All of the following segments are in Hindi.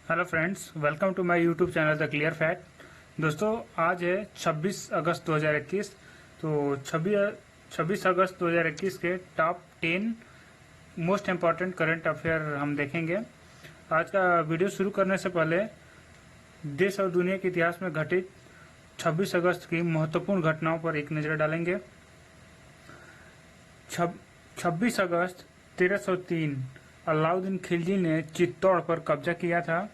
Hello friends, welcome to my YouTube channel the clear fact. दोस्तों, आज है 26 अगस्त 2021। तो 26 अगस्त 2021 के top 10 most important current affair हम देखेंगे। आज का वीडियो शुरू करने से पहले देश और दुनिया के इतिहास में घटित 26 अगस्त की महत्वपूर्ण घटनाओं पर एक नज़र डालेंगे। 26 अगस्त 1303 अलाउद्दीन खिलजी ने चित्तौड़ पर कब्जा किया था।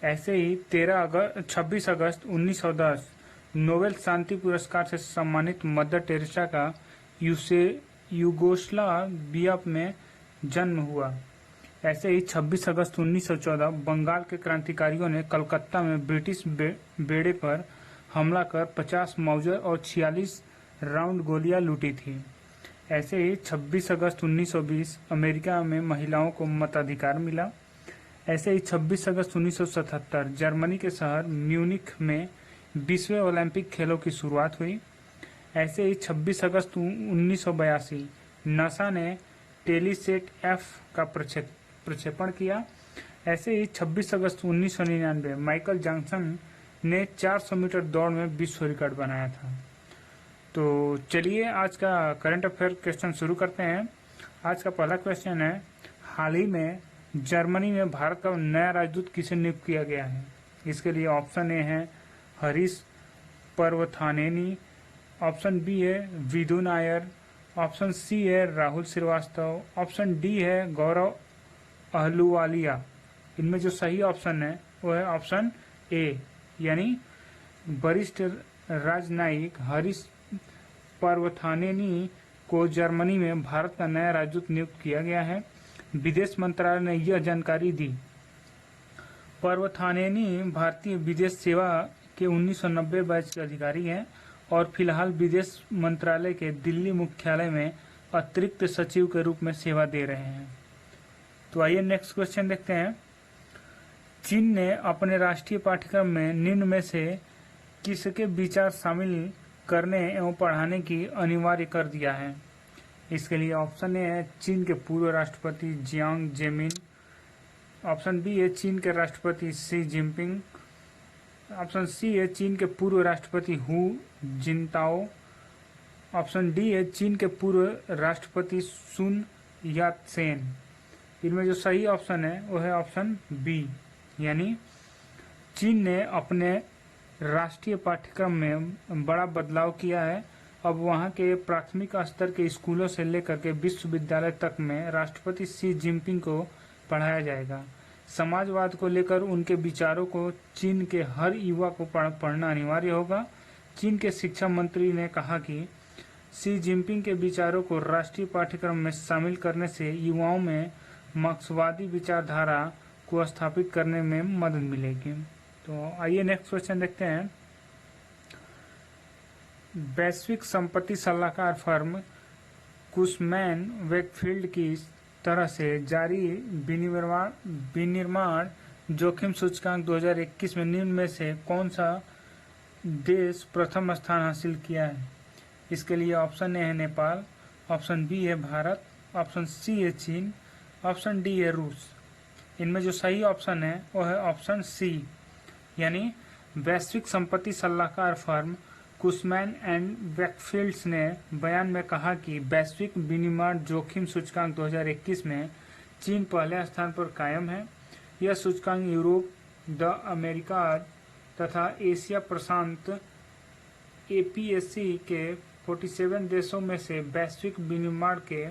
ऐसे ही 26 अगस्त 1910 नोबेल शांति पुरस्कार से सम्मानित मदर टेरेसा का यूगोस्लाविया में जन्म हुआ। ऐसे ही 26 अगस्त 1914 बंगाल के क्रांतिकारियों ने कलकत्ता में ब्रिटिश बेड़े पर हमला कर 50 मौजर और 46 राउंड गोलियां लूटी थी। ऐसे ही 26 अगस्त 1920 अमेरिका में महिलाओं को मताधिकार मिला। ऐसे ही 26 अगस्त 1977 जर्मनी के शहर म्यूनिख में 20वें ओलंपिक खेलों की शुरुआत हुई। ऐसे ही 26 अगस्त 1982 नासा ने टेलीसेट एफ का प्रक्षेपण किया। ऐसे ही 26 अगस्त 1999 माइकल जैक्सन ने 400 मीटर दौड़ में विश्व रिकॉर्ड बनाया था। तो चलिए आज का करंट अफेयर क्वेश्चन शुरू करते हैं। आज का पहला क्वेश्चन है, हाल ही में जर्मनी में भारत का नया राजदूत किसे नियुक्त किया गया है? इसके लिए ऑप्शन ए है हरीश पर्वथानेनी, ऑप्शन बी है विधु नायर, ऑप्शन सी है राहुल श्रीवास्तव, ऑप्शन डी है गौरव अहलुवालिया। इनमें जो सही ऑप्शन है वो है ऑप्शन ए, यानी वरिष्ठ राजनयिक हरीश पर्वथानेनी को जर्मनी में भारत का नया राजदूत नियुक्त किया गया है। विदेश मंत्रालय ने यह जानकारी दी। पर्वथानेनी भारतीय विदेश सेवा के 1990 बैच के अधिकारी हैं और फिलहाल विदेश मंत्रालय के दिल्ली मुख्यालय में अतिरिक्त सचिव के रूप में सेवा दे रहे हैं। तो आइए नेक्स्ट क्वेश्चन देखते हैं। चीन ने अपने राष्ट्रीय पाठ्यक्रम में निम्न में से किसके विचार शामिल करने एवं पढ़ाने की अनिवार्य कर दिया है? इसके लिए ऑप्शन ए है चीन के पूर्व राष्ट्रपति जियांग जेमिन, ऑप्शन बी है चीन के राष्ट्रपति शी जिनपिंग, ऑप्शन सी है चीन के पूर्व राष्ट्रपति हु जिनताओ, ऑप्शन डी है चीन के पूर्व राष्ट्रपति सुन यात सेन। इनमें जो सही ऑप्शन है वो है ऑप्शन बी, यानी चीन ने अपने राष्ट्रीय पाठ्यक्रम में बड़ा बदलाव किया है। अब वहां के प्राथमिक स्तर के स्कूलों से लेकर के विश्वविद्यालय तक में राष्ट्रपति शी जिनपिंग को पढ़ाया जाएगा। समाजवाद को लेकर उनके विचारों को चीन के हर युवा को पढ़ना अनिवार्य होगा। चीन के शिक्षा मंत्री ने कहा कि शी जिनपिंग के विचारों को राष्ट्रीय पाठ्यक्रम में शामिल करने से युवाओं में मार्क्सवादी विचारधारा को स्थापित करने में मदद मिलेगी। तो आइए नेक्स्ट क्वेश्चन देखते हैं। वैश्विक संपत्ति सलाहकार फर्म कुशमैन वेकफील्ड की तरह से जारी विनिर्माण जोखिम सूचकांक 2021 में निम्न में से कौन सा देश प्रथम स्थान हासिल किया है? इसके लिए ऑप्शन ए है नेपाल, ऑप्शन बी है भारत, ऑप्शन सी है चीन, ऑप्शन डी है रूस। इनमें जो सही ऑप्शन है वो है ऑप्शन सी, यानी वैश्विक संपत्ति सलाहकार फर्म कुशमैन एंड वेकफील्ड्स ने बयान में कहा कि वैश्विक विनिर्माण जोखिम सूचकांक 2021 में चीन पहले स्थान पर कायम है। यह सूचकांक यूरोप, द अमेरिका तथा एशिया प्रशांत एपीएससी के 47 देशों में से वैश्विक विनिर्माण के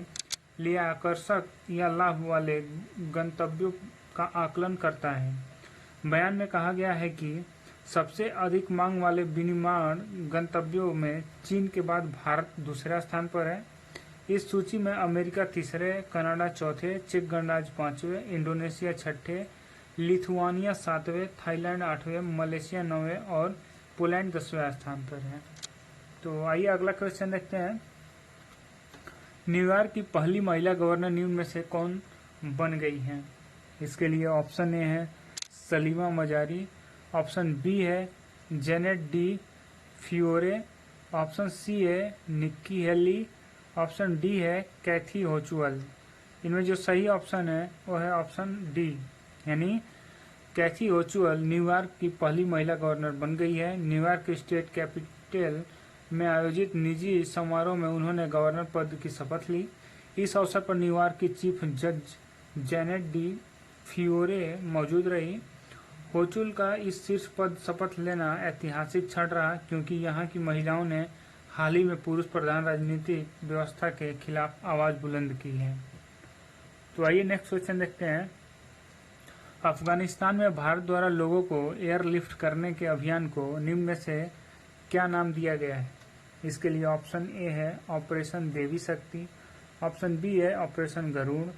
लिए आकर्षक या लाभ वाले गंतव्यों का आकलन करता है। बयान में कहा गया है कि सबसे अधिक मांग वाले विनिर्माण गंतव्यों में चीन के बाद भारत दूसरे स्थान पर है। इस सूची में अमेरिका तीसरे, कनाडा चौथे, चेक गणराज्य पांचवें, इंडोनेशिया छठे, लिथुआनिया सातवें, थाईलैंड आठवें, मलेशिया नौवें और पोलैंड 10वें स्थान पर है। तो आइए अगला क्वेश्चन देखते हैं। न्यूयॉर्क की पहली महिला गवर्नर निम्न में से कौन बन गई हैं? इसके लिए ऑप्शन ए है सलीमा मजारी, ऑप्शन बी है Janet Di Fiore, option C है निक्की हेली, ऑप्शन डी है कैथी होचुअल। इनमें जो सही ऑप्शन है वो है ऑप्शन डी, यानी कैथी ओचुअल न्यूयॉर्क की पहली महिला गवर्नर बन गई है। न्यूयॉर्क स्टेट कैपिटल में आयोजित निजी समारोह में उन्होंने गवर्नर पद की शपथ ली। इस अवसर पर न्यूयॉर्क की चीफ जज जेनेट डी फियोरे मौजूद रही। ओचुअल का इस शीर्ष पद शपथ लेना ऐतिहासिक क्षण रहा, क्योंकि यहाँ की महिलाओं ने हाल ही में पुरुष प्रधान राजनीतिक व्यवस्था के खिलाफ आवाज बुलंद की है। तो आइए नेक्स्ट क्वेश्चन देखते हैं। अफगानिस्तान में भारत द्वारा लोगों को एयरलिफ्ट करने के अभियान को निम्न में से क्या नाम दिया गया है? इसके लिए ऑप्शन ए है ऑपरेशन देवी शक्ति, ऑप्शन बी है ऑपरेशन गरुड़,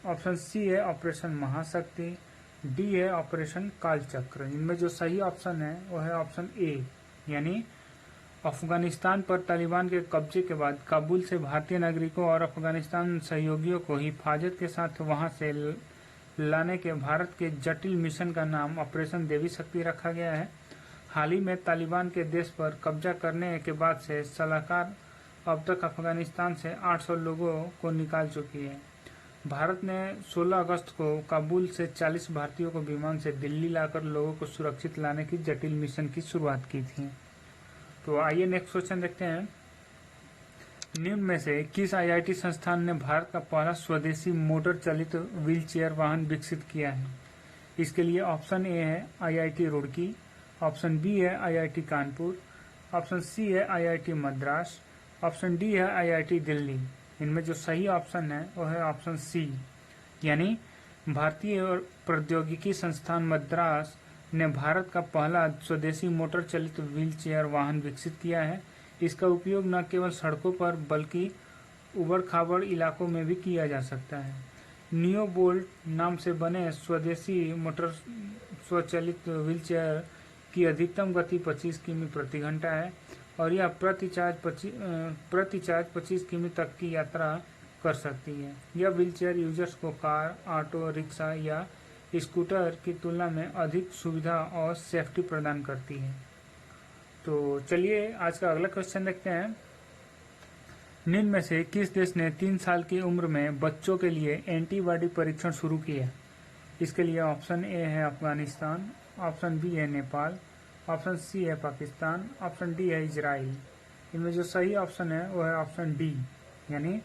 ऑप्शन सी है ऑपरेशन महाशक्ति, डी है ऑपरेशन कालचक्र। इनमें जो सही ऑप्शन है वो है ऑप्शन ए, यानी अफगानिस्तान पर तालिबान के कब्जे के बाद काबुल से भारतीय नागरिकों और अफगानिस्तान सहयोगियों को हिफाजत के साथ वहां से लाने के भारत के जटिल मिशन का नाम ऑपरेशन देवी शक्ति रखा गया है। हाल ही में तालिबान के देश पर कब्जा करने के बाद से सलाहकार अब तक अफगानिस्तान से 800 लोगों को निकाल चुकी है। भारत ने 16 अगस्त को काबुल से 40 भारतीयों को विमान से दिल्ली लाकर लोगों को सुरक्षित लाने की जटिल मिशन की शुरुआत की थी। तो आइए नेक्स्ट क्वेश्चन देखते हैं। निम्न में से किस आईआईटी संस्थान ने भारत का पहला स्वदेशी मोटर चलित व्हीलचेयर वाहन विकसित किया है? इसके लिए ऑप्शन ए है आईआईटी रुड़की, ऑप्शन बी है आईआईटी कानपुर, ऑप्शन सी है आईआईटी मद्रास, ऑप्शन डी है आईआईटी दिल्ली। इनमें जो सही ऑप्शन है वो है ऑप्शन सी, यानी भारतीय प्रौद्योगिकी संस्थान मद्रास ने भारत का पहला स्वदेशी मोटर चलित व्हीलचेयर वाहन विकसित किया है। इसका उपयोग न केवल सड़कों पर बल्कि उबड़ खाबड़ इलाकों में भी किया जा सकता है। नियो बोल्ट नाम से बने स्वदेशी मोटर स्वचालित व्हीलचेयर की अधिकतम गति 25 किमी प्रति घंटा है और यह प्रति चार्ज 25 किमी तक की यात्रा कर सकती है। यह व्हीलचेयर यूजर्स को कार, ऑटो रिक्शा या स्कूटर की तुलना में अधिक सुविधा और सेफ्टी प्रदान करती है। तो चलिए आज का अगला क्वेश्चन देखते हैं। निम्न में से किस देश ने 3 साल की उम्र में बच्चों के लिए एंटीबॉडी परीक्षण शुरू किया? इसके लिए ऑप्शन ए है अफगानिस्तान, ऑप्शन बी है नेपाल, ऑप्शन सी है पाकिस्तान, ऑप्शन डी है इजराइल। इनमें जो सही ऑप्शन है वो है ऑप्शन डी, यानी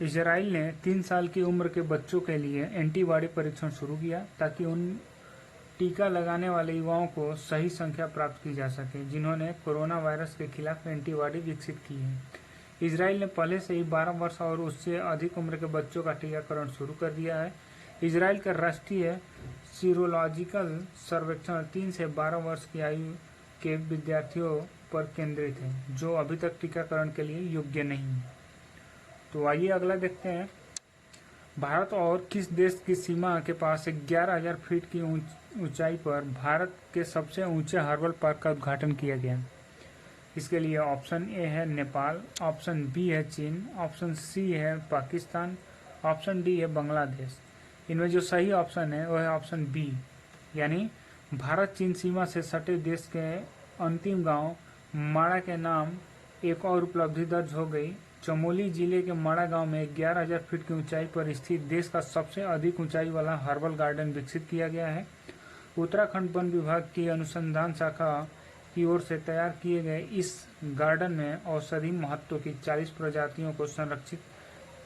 इजराइल ने 3 साल की उम्र के बच्चों के लिए एंटीबॉडी परीक्षण शुरू किया ताकि उन टीका लगाने वाले युवाओं को सही संख्या प्राप्त की जा सके जिन्होंने कोरोना वायरस के खिलाफ एंटीबॉडी विकसित की है। इजराइल ने पहले से ही 12 वर्ष और उससे अधिक उम्र के बच्चों का टीकाकरण शुरू कर दिया है। इजराइल का राष्ट्रीय सीरोलॉजिकल सर्वेक्षण 3 से 12 वर्ष की आयु के विद्यार्थियों पर केंद्रित है जो अभी तक टीकाकरण के लिए योग्य नहीं है। तो आइए अगला देखते हैं। भारत और किस देश की सीमा के पास 11,000 फीट की ऊंचाई पर भारत के सबसे ऊंचे हर्बल पार्क का उद्घाटन किया गया? इसके लिए ऑप्शन ए है नेपाल, ऑप्शन बी है चीन, ऑप्शन सी है पाकिस्तान, ऑप्शन डी है बांग्लादेश। इनमें जो सही ऑप्शन है वो है ऑप्शन बी, यानी भारत चीन सीमा से सटे देश के अंतिम गांव माड़ा के नाम एक और उपलब्धि दर्ज हो गई। चमोली जिले के माड़ा गांव में 11,000 फीट की ऊंचाई पर स्थित देश का सबसे अधिक ऊंचाई वाला हर्बल गार्डन विकसित किया गया है। उत्तराखंड वन विभाग की अनुसंधान शाखा की ओर से तैयार किए गए इस गार्डन में औषधि महत्व की 40 प्रजातियों को संरक्षित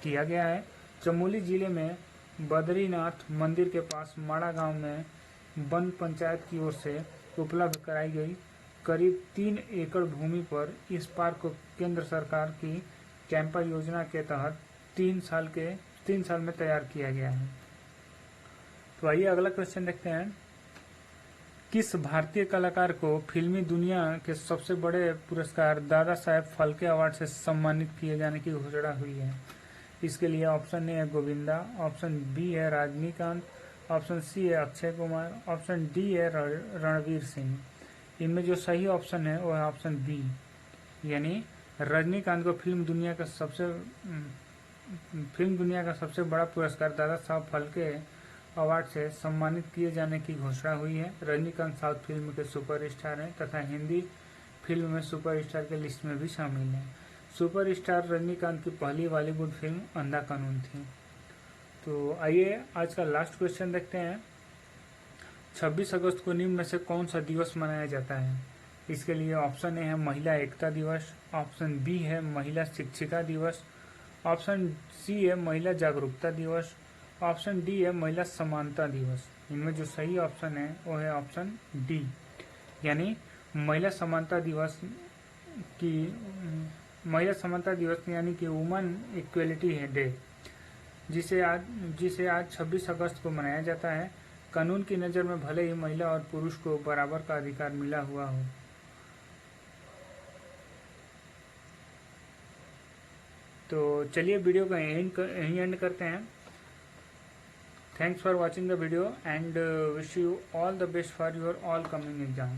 किया गया है। चमोली जिले में बद्रीनाथ मंदिर के पास माड़ा गांव में वन पंचायत की ओर से उपलब्ध कराई गई करीब 3 एकड़ भूमि पर इस पार्क को केंद्र सरकार की कैंपा योजना के तहत 3 साल में तैयार किया गया है। तो आइए अगला क्वेश्चन देखते हैं। किस भारतीय कलाकार को फिल्मी दुनिया के सबसे बड़े पुरस्कार दादा साहेब फाल्के अवार्ड से सम्मानित किए जाने की घोषणा हुई है? इसके लिए ऑप्शन ए है गोविंदा, ऑप्शन बी है रजनीकांत, ऑप्शन सी है अक्षय कुमार, ऑप्शन डी है रणवीर सिंह। इनमें जो सही ऑप्शन है वो है ऑप्शन बी, यानी रजनीकांत को फिल्म दुनिया का सबसे बड़ा पुरस्कार दादा साहब फाल्के अवार्ड से सम्मानित किए जाने की घोषणा हुई है। रजनीकांत साउथ फिल्म के सुपरस्टार हैं तथा हिंदी फिल्म में सुपरस्टार के लिस्ट में भी शामिल हैं। सुपरस्टार रजनीकांत की पहली बॉलीवुड फिल्म अंधा कानून थी। तो आइए आज का लास्ट क्वेश्चन देखते हैं। 26 अगस्त को निम्न में से कौन सा दिवस मनाया जाता है? इसके लिए ऑप्शन ए है महिला एकता दिवस, ऑप्शन बी है महिला शिक्षिका दिवस, ऑप्शन सी है महिला जागरूकता दिवस, ऑप्शन डी है महिला समानता दिवस। इनमें जो सही ऑप्शन है वो है ऑप्शन डी, यानी महिला समानता दिवस की महिला समानता दिवस यानी कि वुमन इक्वलिटी है डे, जिसे आज 26 अगस्त को मनाया जाता है। कानून की नज़र में भले ही महिला और पुरुष को बराबर का अधिकार मिला हुआ हो। तो चलिए वीडियो का यहीं एंड करते हैं। Thanks for watching the video and wish you all the best for your all coming exam.